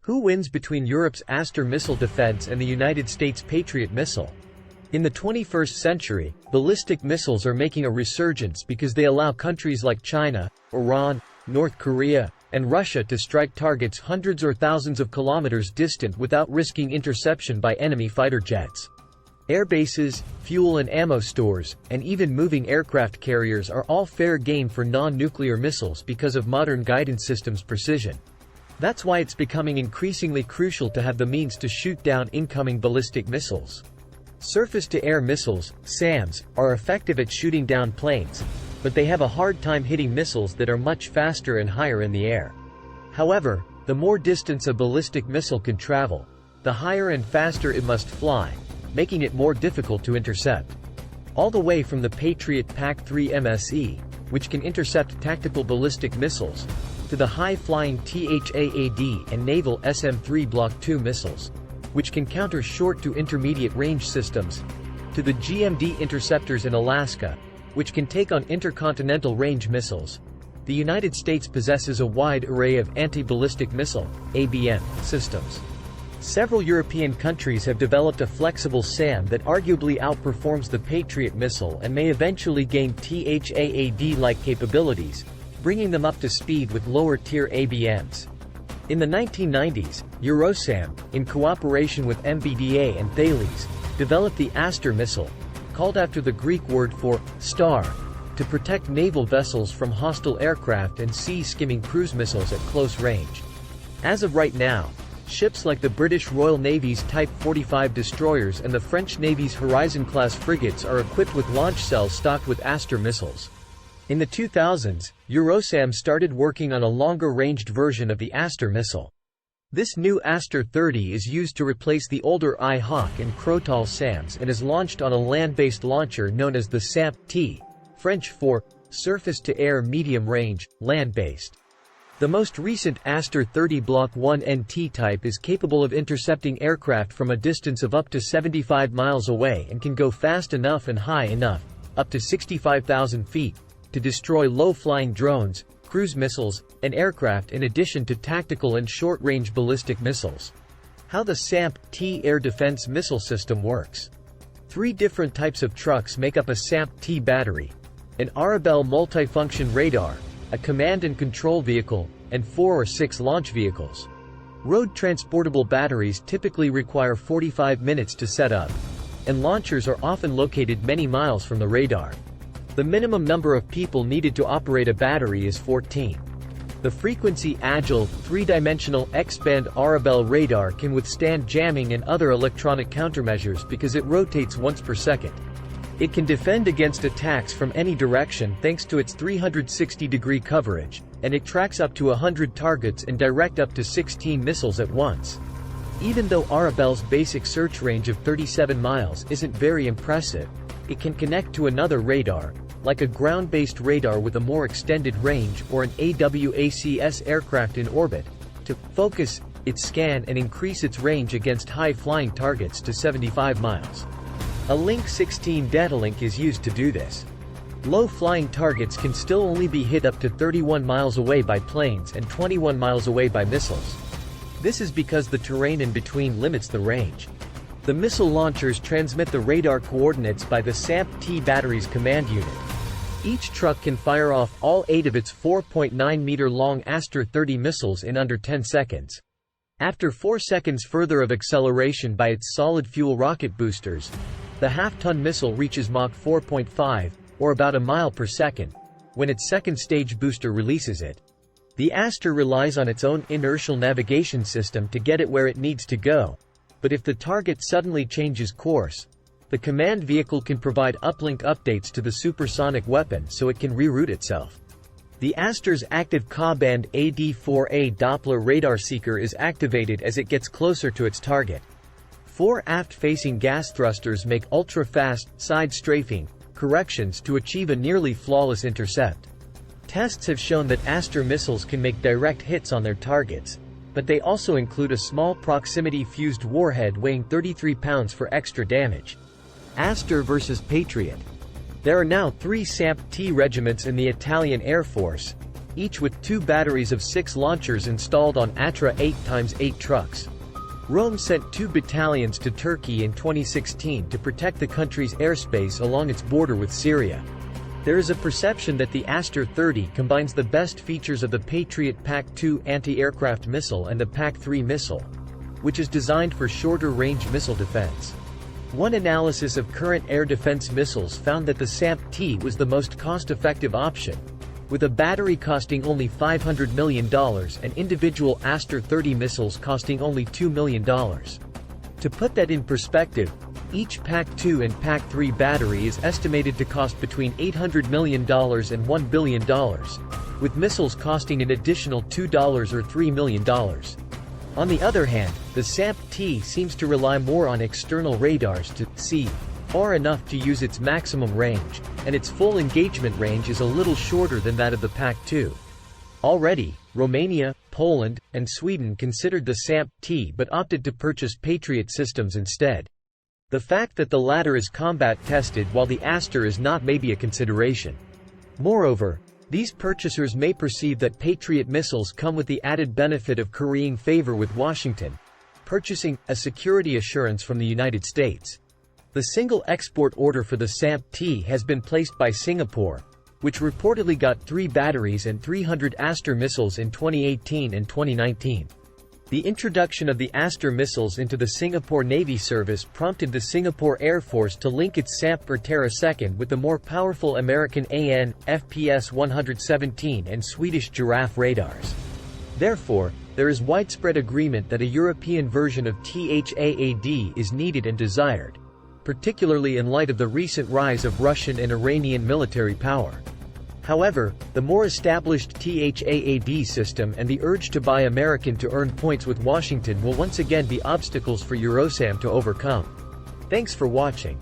Who wins between Europe's Aster missile defense and the United States Patriot missile? In the 21st century, ballistic missiles are making a resurgence because they allow countries like China, Iran, North Korea, and Russia to strike targets hundreds or thousands of kilometers distant without risking interception by enemy fighter jets. Air bases, fuel and ammo stores, and even moving aircraft carriers are all fair game for non-nuclear missiles because of modern guidance systems' precision. That's why it's becoming increasingly crucial to have the means to shoot down incoming ballistic missiles. Surface-to-air missiles, SAMs, are effective at shooting down planes, but they have a hard time hitting missiles that are much faster and higher in the air. However, the more distance a ballistic missile can travel, the higher and faster it must fly, making it more difficult to intercept. All the way from the Patriot PAC-3 MSE, which can intercept tactical ballistic missiles, to the high-flying THAAD and naval SM-3 Block II missiles, which can counter short to intermediate range systems, to the GMD interceptors in Alaska, which can take on intercontinental range missiles. The United States possesses a wide array of anti-ballistic missile (ABM) systems. Several European countries have developed a flexible SAM that arguably outperforms the Patriot missile and may eventually gain THAAD-like capabilities, bringing them up to speed with lower-tier ABMs. In the 1990s, Eurosam, in cooperation with MBDA and Thales, developed the Aster missile, called after the Greek word for star, to protect naval vessels from hostile aircraft and sea-skimming cruise missiles at close range. As of right now, ships like the British Royal Navy's Type 45 destroyers and the French Navy's Horizon-class frigates are equipped with launch cells stocked with Aster missiles. In the 2000s, Eurosam started working on a longer-ranged version of the Aster missile. This new Aster 30 is used to replace the older I-Hawk and Crotale SAMs and is launched on a land-based launcher known as the SAMP-T, French for Surface-to-Air Medium Range, land-based. The most recent Aster 30 Block 1 NT type is capable of intercepting aircraft from a distance of up to 75 miles away and can go fast enough and high enough, up to 65,000 feet, to destroy low-flying drones, cruise missiles, and aircraft in addition to tactical and short-range ballistic missiles. How the SAMP-T air defense missile system works. 3 different types of trucks make up a SAMP-T battery: an Arabelle multifunction radar, a command and control vehicle, and 4 or 6 launch vehicles. Road transportable batteries typically require 45 minutes to set up, and launchers are often located many miles from the radar. The minimum number of people needed to operate a battery is 14. The frequency-agile, 3-dimensional X-band Arabelle radar can withstand jamming and other electronic countermeasures because it rotates once per second. It can defend against attacks from any direction thanks to its 360-degree coverage, and it tracks up to 100 targets and direct up to 16 missiles at once. Even though Arabelle's basic search range of 37 miles isn't very impressive, it can connect to another radar, like a ground-based radar with a more extended range or an AWACS aircraft in orbit, to focus its scan and increase its range against high-flying targets to 75 miles. A Link 16 datalink is used to do this. Low-flying targets can still only be hit up to 31 miles away by planes and 21 miles away by missiles. This is because the terrain in between limits the range. The missile launchers transmit the radar coordinates by the SAMP-T battery's command unit. Each truck can fire off all 8 of its 4.9-meter-long Aster 30 missiles in under 10 seconds. After 4 seconds further of acceleration by its solid-fuel rocket boosters, the half-ton missile reaches Mach 4.5, or about a mile per second, when its second-stage booster releases it. The Aster relies on its own inertial navigation system to get it where it needs to go, but if the target suddenly changes course, the command vehicle can provide uplink updates to the supersonic weapon so it can reroute itself. The Aster's active Ka-band AD4A Doppler radar seeker is activated as it gets closer to its target. 4 aft-facing gas thrusters make ultra-fast, side-strafing corrections to achieve a nearly flawless intercept. Tests have shown that Aster missiles can make direct hits on their targets, but they also include a small proximity-fused warhead weighing 33 pounds for extra damage. Aster versus Patriot. There are now 3 SAMP-T regiments in the Italian Air Force, each with 2 batteries of 6 launchers installed on Atra 8x8 trucks. Rome sent 2 battalions to Turkey in 2016 to protect the country's airspace along its border with Syria. There is a perception that the Aster 30 combines the best features of the Patriot PAC-2 anti-aircraft missile and the PAC-3 missile, which is designed for shorter-range missile defense. One analysis of current air defense missiles found that the SAMP-T was the most cost-effective option, with a battery costing only $500 million and individual Aster 30 missiles costing only $2 million. To put that in perspective, each PAC-2 and PAC-3 battery is estimated to cost between $800 million and $1 billion, with missiles costing an additional $2 or $3 million. On the other hand, the SAMP-T seems to rely more on external radars to see far enough to use its maximum range, and its full engagement range is a little shorter than that of the PAC-2. Already, Romania, Poland, and Sweden considered the SAMP-T but opted to purchase Patriot systems instead. The fact that the latter is combat-tested while the Aster is not may be a consideration. Moreover, these purchasers may perceive that Patriot missiles come with the added benefit of currying favor with Washington, purchasing a security assurance from the United States. The single export order for the SAMP-T has been placed by Singapore, which reportedly got 3 batteries and 300 Aster missiles in 2018 and 2019. The introduction of the Aster missiles into the Singapore Navy service prompted the Singapore Air Force to link its SAMP Terra II with the more powerful American AN, FPS 117 and Swedish Giraffe radars. Therefore, there is widespread agreement that a European version of THAAD is needed and desired, particularly in light of the recent rise of Russian and Iranian military power. However, the more established THAAD system and the urge to buy American to earn points with Washington will once again be obstacles for Eurosam to overcome. Thanks for watching.